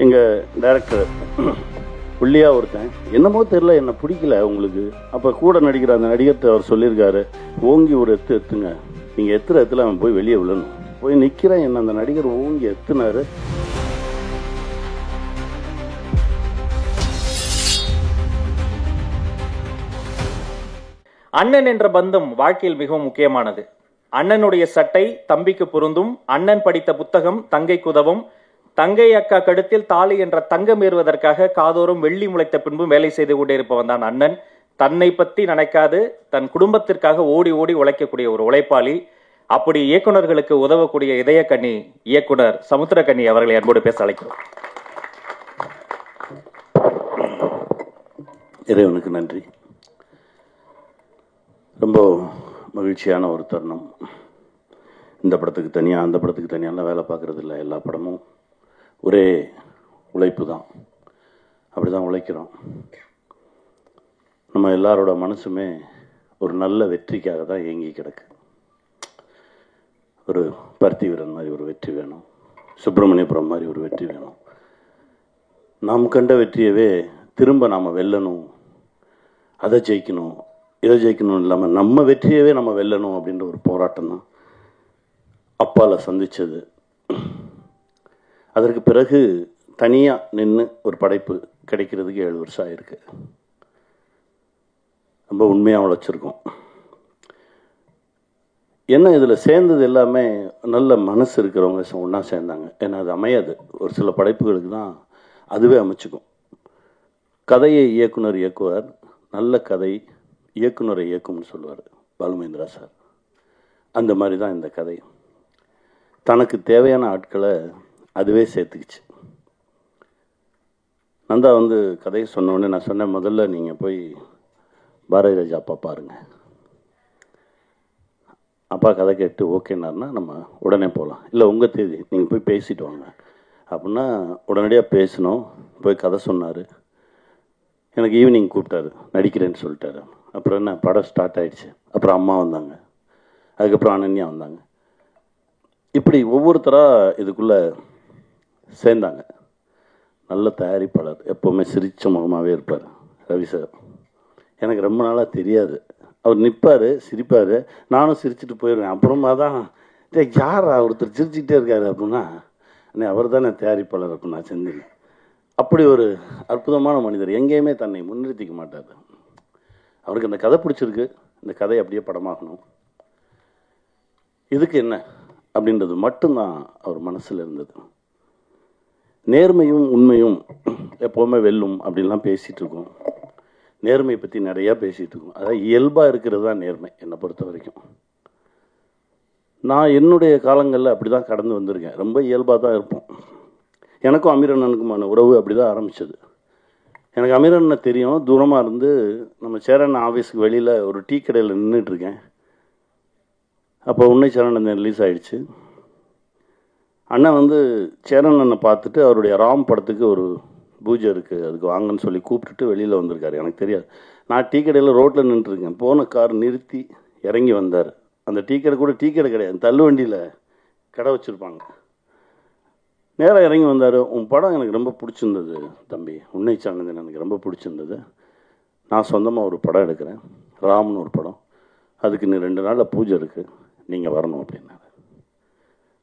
எங்கள் டைரக்டர் புள்ளியா ஒருத்தன் என்னமோ தெரில என்னை பிடிக்கல உங்களுக்கு. அப்போ கூட நடிக்கிற அந்த நடிகர்கிட்ட அவர் சொல்லியிருக்காரு, ஓங்கி ஒரு எத்துங்க, நீங்கள் எத்துல அவன் போய் வெளியே விழணும். போய் நிற்கிறேன், என்ன அந்த நடிகர் ஓங்கி எத்துனாரு. அண்ணன் என்ற பந்தம் வாழ்க்கையில் மிகவும் முக்கியமானது. அண்ணனுடைய சட்டை தம்பிக்கு பொருந்தும், அண்ணன் படித்த புத்தகம் தங்கைக்கு உதவும், தங்கை அக்கா கழுத்தில் தாலி என்ற தங்கம் ஏறுவதற்காக காதோறும் வெள்ளி முளைத்த பின்பும் வேலை செய்து கொண்டே இருப்பவன் தான் அண்ணன். தன்னை பற்றி நினைக்காது தன் குடும்பத்திற்காக ஓடி ஓடி உழைக்கக்கூடிய ஒரு உழைப்பாளி. அப்படி இயக்குநர்களுக்கு உதவக்கூடிய இதயக்கண்ணி இயக்குனர் சமுத்திரக்கண்ணி அவர்களை அன்போடு பேச அழைக்கிறோம். இறைவனுக்கு நன்றி. ரொம்ப மகிழ்ச்சியான ஒரு தருணம். இந்த படத்துக்கு தனியாக அந்த படத்துக்கு தனியாலாம் வேலை பார்க்குறது இல்லை. எல்லா படமும் ஒரே உழைப்பு தான். அப்படி தான் உழைக்கிறோம். நம்ம எல்லாரோட மனசுமே ஒரு நல்ல வெற்றிக்காக தான் இயங்கி கிடக்கு. ஒரு பருத்தி வீரன் மாதிரி ஒரு வெற்றி வேணும், சுப்பிரமணியபுரம் மாதிரி ஒரு வெற்றி வேணும். நாம் கண்ட வெற்றியவே திரும்ப நாம் வெல்லணும், அதை ஜெயிக்கணும், இதை ஜெயிக்கணும் இல்லாமல் நம்ம வெற்றியவே நம்ம வெல்லணும் அப்படின்ற ஒரு போராட்டம் தான் அப்பால சந்தித்தது. அதற்கு பிறகு தனியாக நின்று ஒரு படைப்பு கிடைக்கிறதுக்கு 7 வருஷம் ஆயிருக்கு. ரொம்ப உண்மையாக உழைச்சிருக்கோம். என்ன இதில் சேர்ந்தது எல்லாமே நல்ல மனசு இருக்கிறவங்க ஒன்றா சேர்ந்தாங்க. ஏன்னா அது அமையாது. ஒரு சில படைப்புகளுக்கு தான் அதுவே அமைச்சுக்கும். கதையை இயக்குனர் இயக்குவார், நல்ல கதை இயக்குனரை இயக்கும்னு சொல்லுவார் பாலுமேந்திரா சார். அந்த மாதிரி தான் இந்த கதை. தனக்கு தேவையான ஆட்களை அதுவே சேர்த்துக்குச்சு. நந்தா கதையை சொன்னோடனே நான் சொன்னேன், முதல்ல நீங்கள் போய் பாரதி ராஜா அப்பா பாருங்கள். அப்பா கதை கேட்டு ஓகேனாருன்னா நம்ம உடனே போகலாம். இல்லை உங்கள் தேதி, நீங்கள் போய் பேசிட்டு வாங்க அப்படின்னா உடனடியாக பேசினோம். போய் கதை சொன்னார். எனக்கு ஈவினிங் கூப்பிட்டாரு, நடிக்கிறேன்னு சொல்லிட்டாரு. அப்புறம் என்ன, படம் ஸ்டார்ட் ஆகிடுச்சு. அப்புறம் அம்மா வந்தாங்க, அதுக்கப்புறம் அனன்யா வந்தாங்க. இப்படி ஒவ்வொருத்தராக இதுக்குள்ளே சேர்ந்தாங்க. நல்ல தயாரிப்பாளர், எப்போவுமே சிரிச்ச முகமாகவே இருப்பார் ரவி சார். எனக்கு ரொம்ப நாளாக தெரியாது. அவர் நிற்பார், சிரிப்பார், நானும் சிரிச்சுட்டு போயிடுவேன். அப்புறமா தான் யார் ஒருத்தர் சிரிச்சுக்கிட்டே இருக்காரு அப்படின்னா, அவர் தானே தயாரிப்பாளர் அப்படின்னா செந்தில். அப்படி ஒரு அற்புதமான மனிதர். எங்கேயுமே தன்னை முன்னிறுத்திக்க மாட்டார். அவருக்கு இந்த கதை பிடிச்சிருக்கு, இந்த கதை அப்படியே படமாகணும், இதுக்கு என்ன அப்படின்றது மட்டும்தான் அவர் மனசில் இருந்தது. நேர்மையும் உண்மையும் எப்போவுமே வெல்லும் அப்படின்லாம் பேசிகிட்டு இருக்கோம். நேர்மையை பற்றி நிறையா பேசிகிட்டு இருக்கோம். அதாவது இயல்பாக இருக்கிறது தான் நேர்மை என்னை பொறுத்த வரைக்கும். நான் என்னுடைய காலங்களில் அப்படி தான் கடந்து வந்திருக்கேன். ரொம்ப இயல்பாக தான் இருப்போம். எனக்கும் அமீரண்ணனுக்குமான உறவு அப்படி தான் ஆரம்பித்தது. எனக்கு அமீரண்ணனை தெரியும், தூரமாக இருந்து. நம்ம சேரன் ஆஃபீஸுக்கு வெளியில் ஒரு டீ கடையில் நின்றுட்டுருக்கேன். அப்போ உன்னை சேரன் ரிலீஸ் ஆகிடுச்சு. அண்ணன் சேரன் அண்ணனை பார்த்துட்டு அவருடைய ராம் படத்துக்கு ஒரு பூஜை இருக்குது, அதுக்கு வாங்கன்னு சொல்லி கூப்பிட்டுட்டு வெளியில் வந்திருக்காரு. எனக்கு தெரியாது. நான் டீ கடையில் ரோட்டில் நின்றுருக்கேன். போன கார் நிறுத்தி இறங்கி வந்தார். அந்த டீ கடை கூட டீ கடை கிடையாது, தள்ளு வண்டியில் கடை வச்சுருப்பாங்க. நேராக இறங்கி வந்தார். உன் படம் எனக்கு ரொம்ப பிடிச்சிருந்தது தம்பி, உன்னை சார்ந்தது எனக்கு ரொம்ப பிடிச்சிருந்தது. நான் சொந்தமாக ஒரு படம் எடுக்கிறேன், ராம்னு ஒரு படம். அதுக்கு இன்னும் 2 நாளில் பூஜை இருக்குது, நீங்கள் வரணும் அப்படின்னாரு.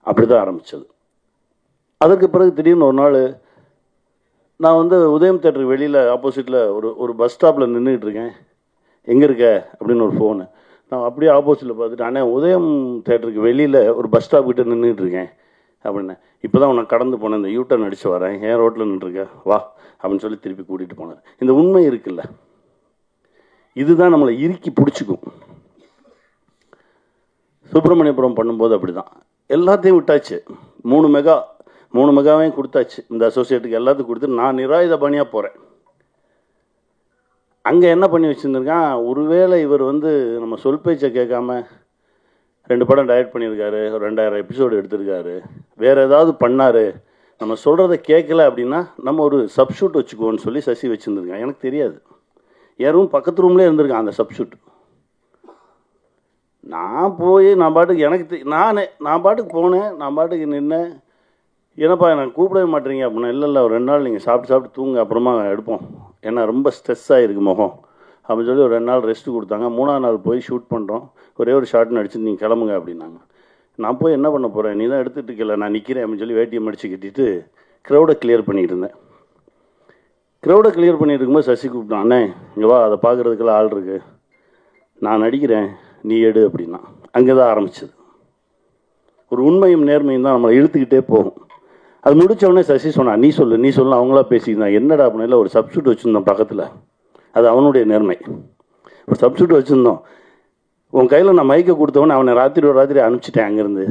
அப்படி தான் ஆரம்பித்தது. அதற்கு பிறகு திடீர்னு ஒரு நாள் நான் உதயம் தேட்டருக்கு வெளியில் ஆப்போசிட்டில் ஒரு பஸ் ஸ்டாப்பில் நின்றுக்கிட்டு இருக்கேன். எங்கே இருக்க அப்படின்னு ஒரு ஃபோனு. நான் அப்படியே ஆப்போசிட்டில் பார்த்துட்டு, அண்ணே உதயம் தேட்டருக்கு வெளியில் ஒரு பஸ் ஸ்டாப் கிட்டே நின்றுக்கிட்டு இருக்கேன் அப்படின்னேன். இப்போ தான் உன்னை கடந்து போனேன், இந்த யூட்டர்ன் அடித்து வரேன், ஏன் ரோட்டில் நின்றுருக்க வா அப்படின்னு சொல்லி திருப்பி கூட்டிகிட்டு போனார். இந்த உண்மை இருக்குல்ல, இதுதான் நம்மளை இறுக்கி பிடிச்சிக்கும். சுப்பிரமணியபுரம் பண்ணும்போது அப்படி தான் எல்லாத்தையும் விட்டாச்சு. 3 மெகாவையும் கொடுத்தாச்சு. இந்த அசோசியேட்டுக்கு எல்லாத்துக்கும் கொடுத்து நான் நிராயுத பணியாக போகிறேன். அங்கே என்ன பண்ணி வச்சுருந்துருக்கான், ஒருவேளை இவர் நம்ம சொல் பேச்சை கேட்காம 2 படம் டைரக்ட் பண்ணியிருக்காரு, ஒரு 2000 எபிசோடு எடுத்திருக்காரு, வேறு ஏதாவது பண்ணார், நம்ம சொல்கிறத கேட்கல அப்படின்னா நம்ம ஒரு சப்ஷூட் வச்சுக்குவோன்னு சொல்லி சசி வச்சுருந்துருக்கான். எனக்கு தெரியாது. என் ரூம் பக்கத்து ரூம்லேயே இருந்திருக்கான் அந்த சப்ஷூட். நான் போய் நான் பாட்டுக்கு நான் பாட்டுக்கு போனேன், நான் பாட்டுக்கு நின்னேன். ஏன்னாப்பா எனக்கு கூப்பிடவே மாட்டீங்க அப்படின்னா, இல்லை ஒரு 2 நாள் நீங்கள் சாப்பிட்டு தூங்க, அப்புறமா எடுப்போம், ஏன்னா ரொம்ப ஸ்ட்ரெஸ் ஆகிருக்கு முகம் அப்படின்னு சொல்லி ஒரு 2 நாள் ரெஸ்ட்டு கொடுத்தாங்க. 3ஆவது நாள் போய் ஷூட் பண்ணுறோம். ஒரே ஒரு ஷார்ட் நடிச்சு நீங்கள் கிளம்புங்க அப்படின்னாங்க. நான் போய் என்ன பண்ண போகிறேன், நீ தான் எடுத்துகிட்டு இருக்கல, நான் நிற்கிறேன் அப்படின்னு சொல்லி வேட்டியை மடிச்சு கட்டிட்டு க்ரௌடை கிளியர் பண்ணிகிட்டு இருந்தேன். க்ரௌடை கிளியர் பண்ணிட்டு இருக்கும்போது சசி கூப்பிட்டான், அண்ணே இங்கே வா, அதை பார்க்குறதுக்கெல்லாம் ஆள் இருக்குது, நான் நடிக்கிறேன், நீ எடு அப்படின்னா. அங்கே தான் ஆரம்பிச்சது. ஒரு உண்மையும் நேர்மையும் தான் நம்மளை இழுத்துக்கிட்டே போகும். அது முடித்தவொடனே சசி சொன்னான், நீ சொல்லு அவங்களா பேசியிருந்தான். என்னடா அப்படின்னா, ஒரு சப்ஸ்டியூட் வச்சுருந்தோம் பக்கத்தில், அது அவனுடைய நேர்மை. ஒரு சப்ஸ்டியூட் வச்சுருந்தோம், உன் கையில் நான் மைக்கை கொடுத்தவொடனே அவனை ராத்திரி அனுப்பிச்சிட்டேன் அங்கேருந்து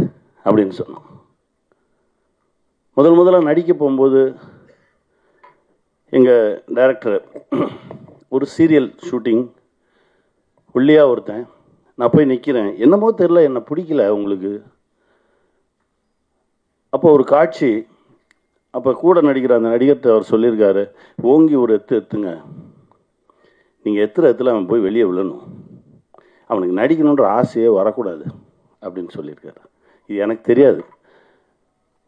அப்படின்னு சொன்னான். முதல்ல நடிக்க போகும்போது எங்கள் டைரக்டர் ஒரு சீரியல் ஷூட்டிங், உள்ளியா ஒருத்தன், நான் போய் நிற்கிறேன், என்னமோ தெரில, என்னை பிடிக்கல உங்களுக்கு. அப்போ ஒரு காட்சி, அப்போ கூட நடிக்கிற அந்த நடிகர்கிட்ட அவர் சொல்லியிருக்காரு, ஓங்கி ஒரு எத்துங்க, நீங்கள் எத்துல அவன் போய் வெளியே விழணும், அவனுக்கு நடிக்கணுன்ற ஆசையே வரக்கூடாது அப்படின்னு சொல்லியிருக்காரு. இது எனக்கு தெரியாது.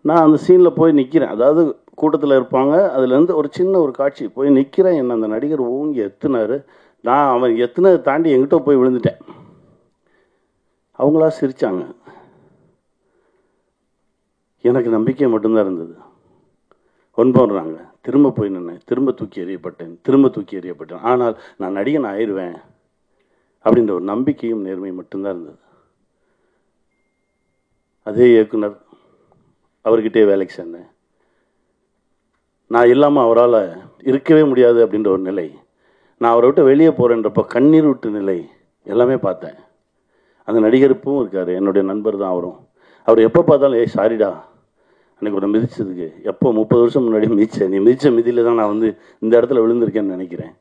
நான் அந்த சீனில் போய் நிற்கிறேன், அதாவது கூட்டத்தில் இருப்பாங்க, அதுலேருந்து ஒரு சின்ன ஒரு காட்சி போய் நிற்கிறேன். என்ன அந்த நடிகர் ஓங்கி எத்துனார், நான் அவன் எத்துனதை தாண்டி எங்கிட்ட போய் விழுந்துட்டேன். அவங்களா சிரித்தாங்க, எனக்கு நம்பிக்கை மட்டும்தான் இருந்தது. ஒன்படுறாங்க, திரும்ப போய் நின்னேன், திரும்ப தூக்கி எறியப்பட்டேன், ஆனால் நான் நடிகன் ஆயிடுவேன் அப்படின்ற ஒரு நம்பிக்கையும் நேர்மையும் மட்டும்தான் இருந்தது. அதே இயக்குனர், அவர்கிட்டே வேலைக்கு சேர்ந்தேன். நான் இல்லாமல் அவரால் இருக்கவே முடியாது அப்படின்ற ஒரு நிலை, நான் அவரை விட்டு வெளியே போகிறேன்றப்போ கண்ணீர் விட்டு நிலை எல்லாமே பார்த்தேன். அந்த நடிகருப்பும் இருக்கார், என்னுடைய நண்பர் தான் அவரும். அவர் எப்போ பார்த்தாலும், ஏய் சாரிடா அன்றைக்கி ஒரு மிதிச்சதுக்கு, எப்போ 30 வருஷம் முன்னாடி மிதிச்சேன், நீ மிதித்த மிதியில் தான் நான் வந்து இந்த இடத்துல விழுந்திருக்கேன்னு நினைக்கிறேன்.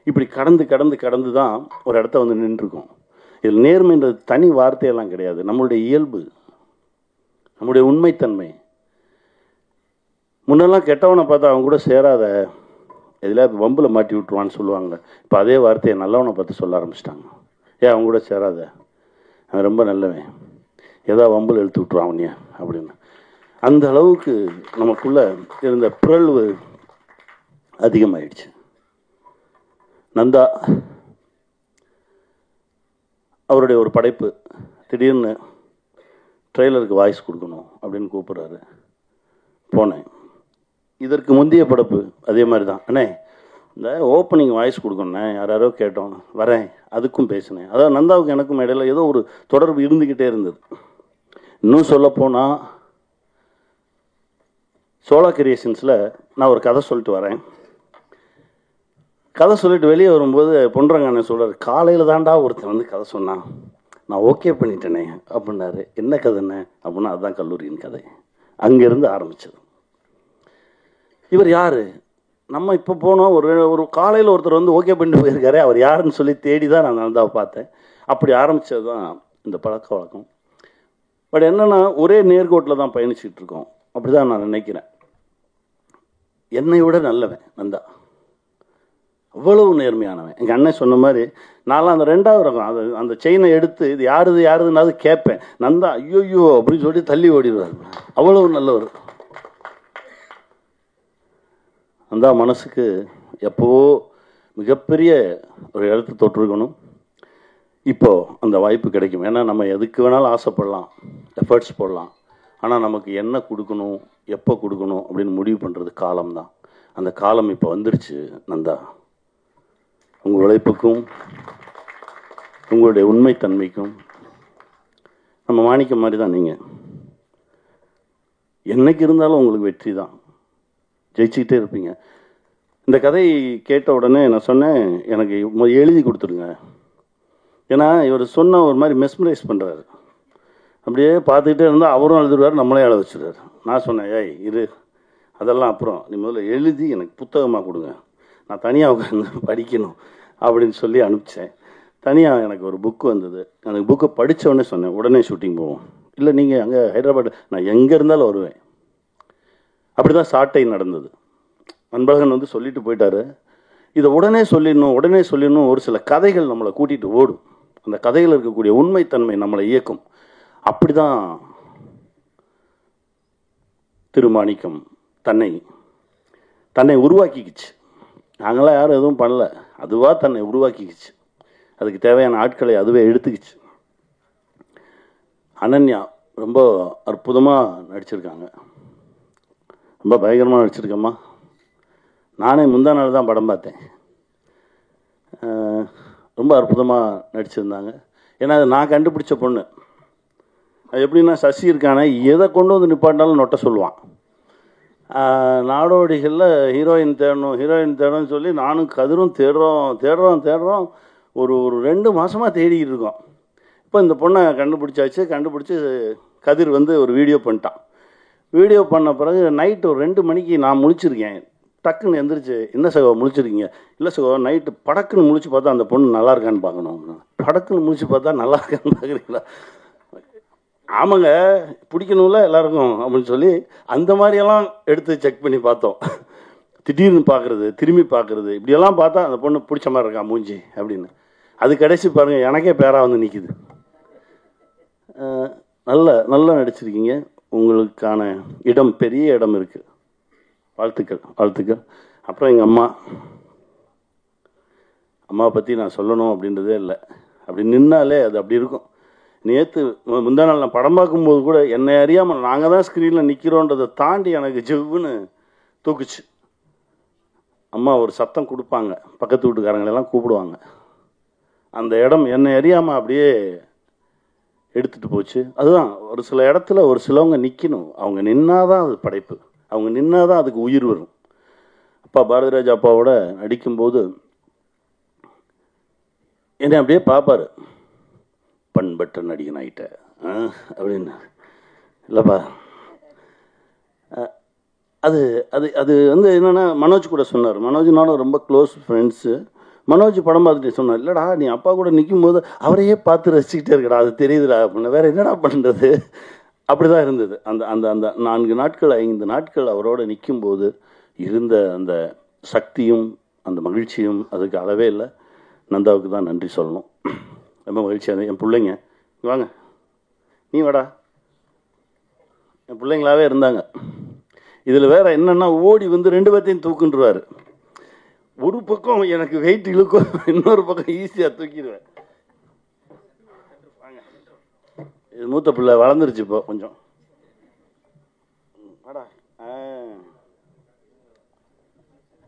இப்படி கடந்து தான் ஒரு இடத்த வந்து நின்றுருக்கோம். இதில் நேர்மைன்றது தனி வார்த்தையெல்லாம் கிடையாது, நம்மளுடைய இயல்பு, நம்முடைய உண்மைத்தன்மை. முன்னெல்லாம் கெட்டவனை பார்த்தா அவங்க கூட சேராத, எதில் வம்பில் மாட்டி விட்டுருவான்னு சொல்லுவாங்க. இப்போ அதே வார்த்தையை நல்லவனை பார்த்து சொல்ல ஆரம்பிச்சிட்டாங்க. அவங்க கூட சேராத, அவன் ரொம்ப நல்லவன், ஏதாவது வம்பில் இழுத்து விட்டுருவான் அவனியா அப்படின்னு. அந்த அளவுக்கு நமக்குள்ளே இருந்த பிறழ்வு அதிகமாயிடுச்சு. நந்தா அவருடைய ஒரு படைப்பு, திடீர்னு ட்ரெய்லருக்கு வாய்ஸ் கொடுக்கணும் அப்படின்னு கூப்பிட்றாரு. போனேன். இதற்கு முந்தைய படைப்பு அதே மாதிரி தான், அண்ணே இந்த ஓப்பனிங் வாய்ஸ் கொடுக்கணுண்ணே, யாரோ கேட்டோம், வரேன், அதுக்கும் பேசினேன். அதாவது நந்தாவுக்கு எனக்கும் இடையில ஏதோ ஒரு தொடர்பு இருந்துக்கிட்டே இருந்தது. இன்னும் சொல்லப்போனால் சோலா கிரியேஷன்ஸில் நான் ஒரு கதை சொல்லிட்டு வரேன். கதை சொல்லிட்டு வெளியே வரும்போது பொன்றாங்க அண்ணன் சொல்கிறார், காலையில் தாண்டா ஒருத்தன் வந்து கதை சொன்னான், நான் ஓகே பண்ணிட்டேனே அப்படின்னாரு. என்ன கதைண்ணே அப்படின்னா, அதுதான் கல்லூரியின் கதை. அங்கேருந்து ஆரம்பித்தது. இவர் யார், நம்ம இப்போ போனோம், ஒரு காலையில் ஒருத்தர் வந்து ஓகே பண்ணிட்டு போயிருக்காரு, அவர் யாருன்னு சொல்லி தேடி தான் நான் நந்தாவை பார்த்தேன். அப்படி ஆரம்பித்தது தான் இந்த பழக்க வழக்கம். பட் என்னென்னா, ஒரே நேர்கோட்டில் தான் பயணிச்சுட்டு இருக்கோம், அப்படி தான் நான் நினைக்கிறேன். என்னை விட நல்லவன் நந்தா, அவ்வளவு நேர்மையானவன். எங்கள் அண்ணன் சொன்ன மாதிரி நான்லாம் அந்த 2வது ரகம், அந்த செயினை எடுத்து இது யாருதுனாவது கேட்பேன். நந்தா ஐயோ அப்படின்னு சொல்லி தள்ளி ஓடிடுவார், அவ்வளவு நல்லவர். நந்தா மனசுக்கு எப்போவோ மிகப்பெரிய ஒரு இடத்து தொற்றுக்கணும். இப்போது அந்த வாய்ப்பு கிடைக்கும். ஏன்னா நம்ம எதுக்கு வேணாலும் ஆசைப்படலாம், எஃபர்ட்ஸ் போடலாம், ஆனால் நமக்கு என்ன கொடுக்கணும், எப்போ கொடுக்கணும் அப்படின்னு முடிவு பண்ணுறது காலம்தான். அந்த காலம் இப்போ வந்துருச்சு. நந்தா, உங்கள் உழைப்புக்கும் உங்களுடைய உண்மைத்தன்மைக்கும் நம்ம மாணிக்க மாதிரி தான். நீங்கள் என்னைக்கு இருந்தாலும் உங்களுக்கு வெற்றி தான், ஜெயிச்சுக்கிட்டே இருப்பீங்க. இந்த கதை கேட்ட உடனே நான் சொன்னேன், எனக்கு எழுதி கொடுத்துருங்க. ஏன்னா இவர் சொன்ன ஒரு மாதிரி மெஸ்மரைஸ் பண்ணுறாரு. அப்படியே பார்த்துக்கிட்டே இருந்தால் அவரும் எழுதுவார், நம்மளே எழுத வச்சுருவார். நான் சொன்னேன், ஏய் இரு, அதெல்லாம் அப்புறம், நீ முதல்ல எழுதி எனக்கு புத்தகமாக கொடுங்க, நான் தனியாக உட்காந்து படிக்கணும் அப்படின்னு சொல்லி அனுப்பிச்சேன். தனியாக எனக்கு ஒரு புக்கு வந்தது. எனக்கு புக்கை படித்தவொடனே சொன்னேன், உடனே ஷூட்டிங் போவோம். இல்லை நீங்கள் அங்கே ஹைதராபாத், நான் எங்கே இருந்தாலும் வருவேன். அப்படி தான் சாட்டை நடந்தது. அன்பழகன் வந்து சொல்லிட்டு போயிட்டாரு, இதை உடனே சொல்லிடணும். ஒரு சில கதைகள் நம்மளை கூட்டிகிட்டு ஓடும், அந்த கதையில் இருக்கக்கூடிய உண்மைத்தன்மை நம்மளை இயக்கும். அப்படி தான் திருமாணிக்கம் தன்னை உருவாக்கிக்கிச்சு. நாங்களாம் யாரும் எதுவும் பண்ணல, அதுவாக தன்னை உருவாக்கிக்கிச்சு. அதுக்கு தேவையான ஆட்களை அதுவே எடுத்துக்கிச்சு. அனன்யா ரொம்ப அற்புதமாக நடிச்சிருக்காங்க, ரொம்ப பயங்கரமாக நடிச்சிருக்கம்மா. நானே முந்தா நாள் தான் படம் பார்த்தேன். ரொம்ப அற்புதமாக நடிச்சிருந்தாங்க. ஏன்னா அது நான் கண்டுபிடிச்ச பொண்ணு. அது எப்படின்னா, சசி இருக்கானே எதை கொண்டு வந்து நிப்பாட்டினாலும் நொட்ட சொல்லுவான். நாடோடிகளில் ஹீரோயின் தேடணும்னு சொல்லி நானும் கதிரும் தேடுறோம். ஒரு 2 மாதமாக தேடிக்கிட்டு இருக்கோம். இப்போ இந்த பொண்ணை கண்டுபிடிச்சி கதிர் வந்து ஒரு வீடியோ பண்ணிட்டான். வீடியோ பண்ண பிறகு நைட்டு ஒரு 2 மணிக்கு நான் முழிச்சிருக்கேன். டக்குன்னு எந்திரிச்சு, என்ன சகோ முழிச்சிருக்கீங்க? இல்லை சகோ, நைட்டு படக்குன்னு முழிச்சு பார்த்தா அந்த பொண்ணு நல்லா இருக்கான்னு பார்க்கணும். படக்குன்னு முழிச்சு பார்த்தா நல்லா இருக்கான்னு பார்க்குறீங்களா? ஆமாங்க, பிடிக்கணும்ல எல்லாருக்கும் அப்படின்னு சொல்லி அந்த மாதிரியெல்லாம் எடுத்து செக் பண்ணி பார்த்தோம். திடீர்னு பார்க்குறது, திரும்பி பார்க்குறது, இப்படியெல்லாம் பார்த்தா அந்த பொண்ணு பிடிச்ச மாதிரி இருக்கா மூஞ்சி அப்படின்னு. அது கடைசி பாருங்கள், எனக்கே பேராக வந்து நிற்கிது. நல்லா நடிச்சிருக்கீங்க. உங்களுக்கான இடம், பெரிய இடம் இருக்குது. வாழ்த்துக்கள். அப்புறம் எங்கள் அம்மாவை பற்றி நான் சொல்லணும் அப்படின்றதே இல்லை. அப்படி நின்னாலே அது அப்படி இருக்கும். நேற்று முந்தா நாள் நான் படம் பார்க்கும்போது கூட என்னை அறியாமல் நாங்கள் தான் ஸ்க்ரீனில் நிற்கிறோன்றதை தாண்டி எனக்கு ஜெவ்வுன்னு தூக்குச்சு. அம்மா ஒரு சத்தம் கொடுப்பாங்க, பக்கத்து வீட்டுக்காரங்களெல்லாம் கூப்பிடுவாங்க. அந்த இடம் என்னை அறியாமல் அப்படியே எடுத்துகிட்டு போச்சு. அதுதான், ஒரு சில இடத்துல ஒரு சிலவங்க நிற்கணும். அவங்க நின்னாதான் அது படைப்பு, அவங்க நின்னாதான் அதுக்கு உயிர் வரும். அப்பா பாரதிராஜா அப்பாவோட நடிக்கும்போது என்னை அப்படியே பார்ப்பார். பண்பட்ட நடிகன் ஆகிட்ட அப்படின்னு. இல்லைப்பா, அது அது அது வந்து என்னென்னா, மனோஜ் கூட சொன்னார். மனோஜ்னாலும் ரொம்ப க்ளோஸ் ஃப்ரெண்ட்ஸு. மனோஜ் படம் பார்த்துட்டு சொன்னார், இல்லைடா நீ அப்பா கூட நிற்கும் போது அவரையே பார்த்து ரசிச்சுக்கிட்டே இருக்கடா, அது தெரியுதுடா அப்படின்னு. வேறு என்னடா பண்ணுறது? அப்படி தான் இருந்தது. அந்த அந்த அந்த 4 நாட்கள் 5 நாட்கள் அவரோட நிற்கும்போது இருந்த அந்த சக்தியும் அந்த மகிழ்ச்சியும் அதுக்கு அளவே இல்லை. நந்தாவுக்கு தான் நன்றி சொல்லணும். ரொம்ப மகிழ்ச்சியாக. என் பிள்ளைங்க வாங்க, நீ வாடா. என் பிள்ளைங்களாவே இருந்தாங்க. இதில் வேற என்னன்னா, ஓடி வந்து 2 பேர்த்தையும் தூக்குன்றுவார். ஒரு பக்கம் எனக்கு வெயிட் இழுக்கும், இன்னொரு பக்கம் ஈஸியாக தூக்கிடுவேன். வாங்க, இது மூத்த பிள்ளை வளர்ந்துருச்சு இப்போ கொஞ்சம். வாடா.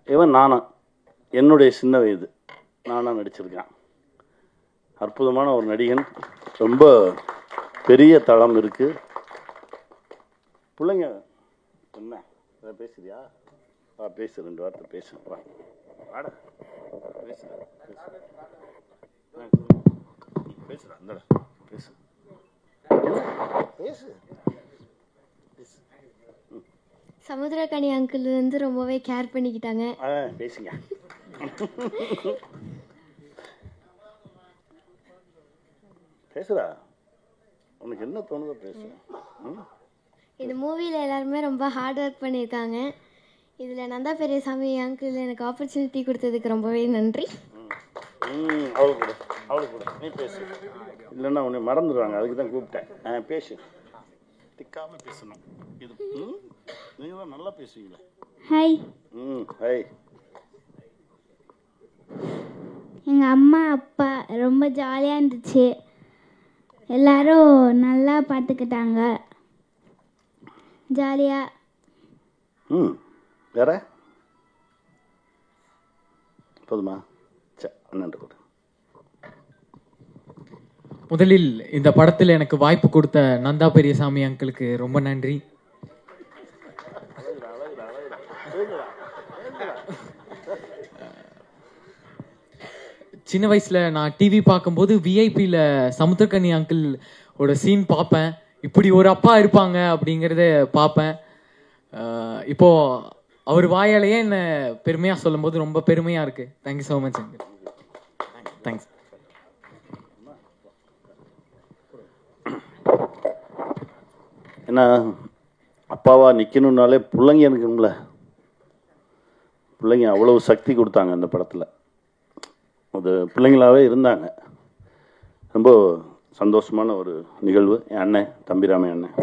இவன் நானா, என்னுடைய சின்ன வயது நானா நடிச்சிருக்கான். அற்புதமான ஒரு நடிகன். ரொம்ப பெரிய தளம் இருக்கு. பிள்ளைங்க என்ன பேசுறியா? பேசு, 2 வார்த்தை பேசு. வாடா, பேசுறா, இந்தடா பேசு, பேசு. சமுத்திரக்கனி அங்கிள் வந்து ரொம்பவே கேர் பண்ணிக்கிட்டாங்க. பேசுங்க. பேசுறா, உனக்கு என்ன தோணுதோ பேசு. இந்த மூவியில் எல்லாருமே ரொம்ப ஹார்ட் ஒர்க் பண்ணியிருக்காங்க. இதில் நந்தா பெரியசாமி அங்கிள் எனக்கு ஆப்பர்ச்சுனிட்டி கொடுத்ததுக்கு ரொம்பவே நன்றி. அவளுக்கு கூட நீ பேசு, இல்லைன்னா உன்னை மறந்துடுவாங்க, அதுக்கு தான் கூப்பிட்டேன். பேசு, திக்காமல் பேசணும். இது நீங்களாம் நல்லா பேசுவீங்களா? ஹாய். ஹாய். எங்கள் அம்மா அப்பா ரொம்ப ஜாலியாக இருந்துச்சு. எல்லாரும் நல்லா பார்த்துக்கிட்டாங்க, ஜாலியாக. வேற போதுமா? அண்ணன் கூட. முதலில் இந்த படத்தில் எனக்கு வாய்ப்பு கொடுத்த நந்தா பெரியசாமி அங்கிளுக்கு ரொம்ப நன்றி. சின்ன வயசுல நான் டிவி பார்க்கும்போது விஐபியில் சமுத்திரக்கனி அங்கிள் ஓட சீன் பார்ப்பேன். இப்படி ஒரு அப்பா இருப்பாங்க அப்படிங்கிறத பார்ப்பேன். இப்போ அவர் வாயாலேயே என்ன பெருமையாக சொல்லும் போது ரொம்ப பெருமையாக இருக்கு. Thank you so much uncle. Thanks. ஏன்னா அப்பாவா நிற்கணுன்னாலே பிள்ளைங்க இருக்குங்கள, பிள்ளைங்க அவ்வளவு சக்தி கொடுத்தாங்க அந்த படத்தில். அது பிள்ளைங்களாகவே இருந்தாங்க. ரொம்ப சந்தோஷமான ஒரு நிகழ்வு. என் அண்ணன் தம்பிராமன் அண்ணன்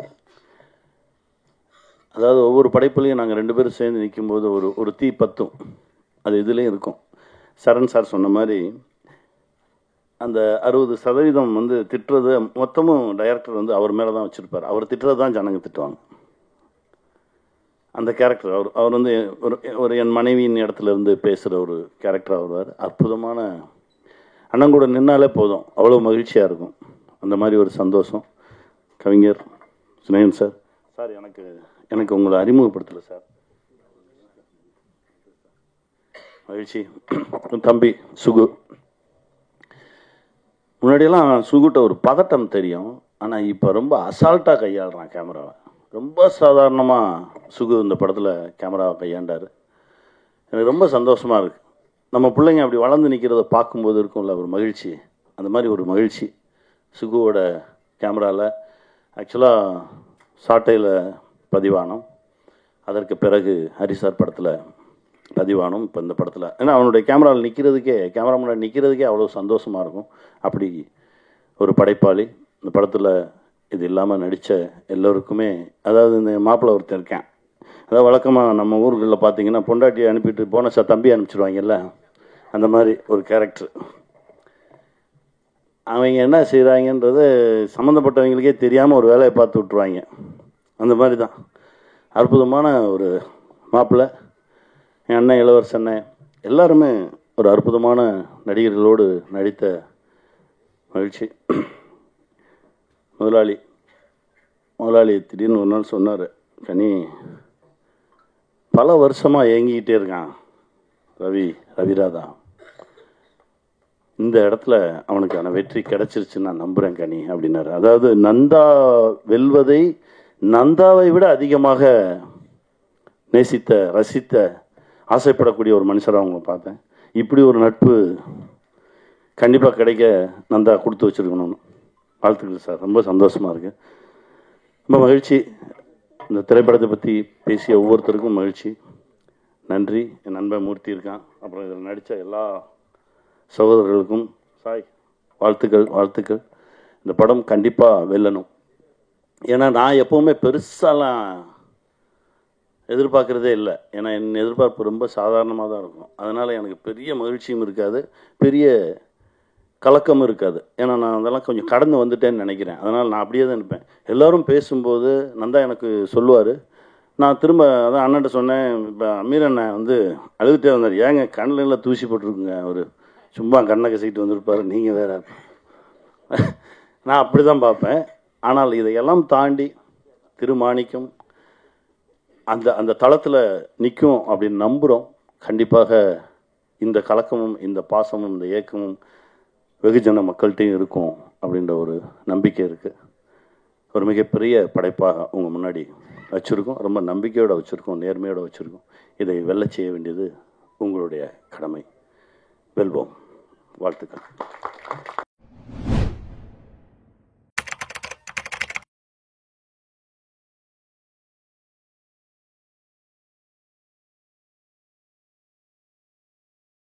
அதாவது ஒவ்வொரு படைப்புலையும் நாங்கள் 2 பேரும் சேர்ந்து நிற்கும்போது ஒரு தீ பத்தும். அது இதுலேயும் இருக்கும். சரண் சார் சொன்ன மாதிரி அந்த 60% வந்து திட்டுறது மொத்தமும் டைரக்டர் வந்து அவர் மேலே தான் வச்சுருப்பார். அவர் திட்டுறது தான் ஜனங்க திட்டுவாங்க. அந்த கேரக்டர் அவர் வந்து ஒரு என் மனைவியின் இடத்துல இருந்து பேசுகிற ஒரு கேரக்டர் வருவார். அற்புதமான அண்ணன் கூட நின்னாலே போதும், அவ்வளோ மகிழ்ச்சியாக இருக்கும். அந்த மாதிரி ஒரு சந்தோஷம். கவிஞர் ஸ்னேகன் சார், சார் எனக்கு உங்களை அறிமுகப்படுத்தலை சார், மகிழ்ச்சி. தம்பி சுகு, முன்னாடியெல்லாம் சுகுட்ட ஒரு பதட்டம் தெரியும், ஆனால் இப்போ ரொம்ப அசால்ட்டாக கையாளுறான் கேமராவை. ரொம்ப சாதாரணமாக சுகு இந்த படத்தில் கேமராவை கையாண்டார். எனக்கு ரொம்ப சந்தோஷமாக இருக்குது. நம்ம பிள்ளைங்க அப்படி வளர்ந்து நிற்கிறத பார்க்கும்போது இருக்கும்ல ஒரு மகிழ்ச்சி, அந்த மாதிரி ஒரு மகிழ்ச்சி சுகுவோட கேமராவில். ஆக்சுவலாக சாட்டையில் பதிவானம், அதற்கு பிறகு ஹரிசார் படத்தில் பதிவானம், இப்போ இந்த படத்தில். ஏன்னா அவனுடைய கேமராவில் கேமரா முன்னாடி நிற்கிறதுக்கே அவ்வளோ சந்தோஷமாக இருக்கும். அப்படி ஒரு படைப்பாளி. இந்த படத்தில் இது இல்லாமல் நடித்த எல்லோருக்குமே, அதாவது இந்த மாப்பிள்ளை ஒருத்தர் இருக்கேன், அதாவது வழக்கமாக நம்ம ஊர்களில் பார்த்தீங்கன்னா பொண்டாட்டியை அனுப்பிட்டு போனஸா தம்பி அனுப்பிச்சிடுவாங்கல்ல, அந்த மாதிரி ஒரு கேரக்டர். அவங்க என்ன செய்கிறாங்கன்றது சம்மந்தப்பட்டவங்களுக்கே தெரியாமல் ஒரு வேலையை பார்த்து விட்ருவாங்க. அந்த மாதிரி தான் அற்புதமான ஒரு மாப்பிள்ளை. என் அண்ணன் இளவரசண்ணன் எல்லாருமே ஒரு அற்புதமான நடிகர்களோடு நடித்த மகிழ்ச்சி. முதலாளி திடீர்னு ஒரு நாள் சொன்னார், கனி பல வருஷமாக ஏங்கிக்கிட்டே இருக்கான் ரவிராதா, இந்த இடத்துல அவனுக்கான வெற்றி கிடைச்சிருச்சுன்னு நான் நம்புகிறேன் கனி அப்படின்னாரு. அதாவது நந்தா வெல்வதை நந்தாவை விட அதிகமாக நேசித்த, ரசித்த, ஆசைப்படக்கூடிய ஒரு மனுஷராக அவங்கள பார்த்தேன். இப்படி ஒரு நட்பு கண்டிப்பாக கிடைக்க நந்தா கொடுத்து வச்சுருக்கணும்னு வாழ்த்துக்கள் சார். ரொம்ப சந்தோஷமாக இருக்குது, ரொம்ப மகிழ்ச்சி. இந்த திரைப்படத்தை பற்றி பேசிய ஒவ்வொருத்தருக்கும் மகிழ்ச்சி, நன்றி. என் நண்பன் மூர்த்தி இருக்கான், அப்புறம் இதில் நடித்த எல்லா சகோதரர்களுக்கும் சாய் வாழ்த்துக்கள். இந்த படம் கண்டிப்பாக வெல்லணும். ஏன்னா நான் எப்போவுமே பெருசாலாம் எதிர்பார்க்குறதே இல்லை. ஏன்னா என் எதிர்பார்ப்பு ரொம்ப சாதாரணமாக தான் இருக்கும். அதனால் எனக்கு பெரிய மகிழ்ச்சியும் இருக்காது, பெரிய கலக்கமும் இருக்காது. ஏன்னா நான் அதெல்லாம் கொஞ்சம் கடந்து வந்துட்டேன்னு நினைக்கிறேன். அதனால் நான் அப்படியே தான் இருப்பேன். எல்லோரும் பேசும்போது நந்தா எனக்கு சொல்லுவார், நான் திரும்ப அதான் அண்ணன்ட்ட சொன்னேன். இப்போ அமீர் அண்ணன் வந்து அழுதுகிட்டே வந்தார், ஏங்க கண்ணில் தூசி போட்டிருக்குங்க, அவர் சும்மா கண்ணை கசிக்கிட்டு வந்திருப்பார், நீங்கள் வேற. நான் அப்படி தான் பார்ப்பேன். ஆனால் இதையெல்லாம் தாண்டி திருமாணிக்கம் அந்த தளத்தில் நிற்கும் அப்படின்னு நம்புகிறோம். கண்டிப்பாக இந்த கலக்கமும் இந்த பாசமும் இந்த ஏக்கமும் வெகுஜன மக்கள்கிட்டையும் இருக்கும் அப்படின்ற ஒரு நம்பிக்கை இருக்குது. ஒரு மிகப்பெரிய படைப்பாக உங்கள் முன்னாடி வச்சுருக்கோம். ரொம்ப நம்பிக்கையோடு வச்சுருக்கோம், நேர்மையோடு வச்சுருக்கோம். இதை வெல்ல செய்ய வேண்டியது உங்களுடைய கடமை. வெல்வோம். வாழ்த்துக்கள்.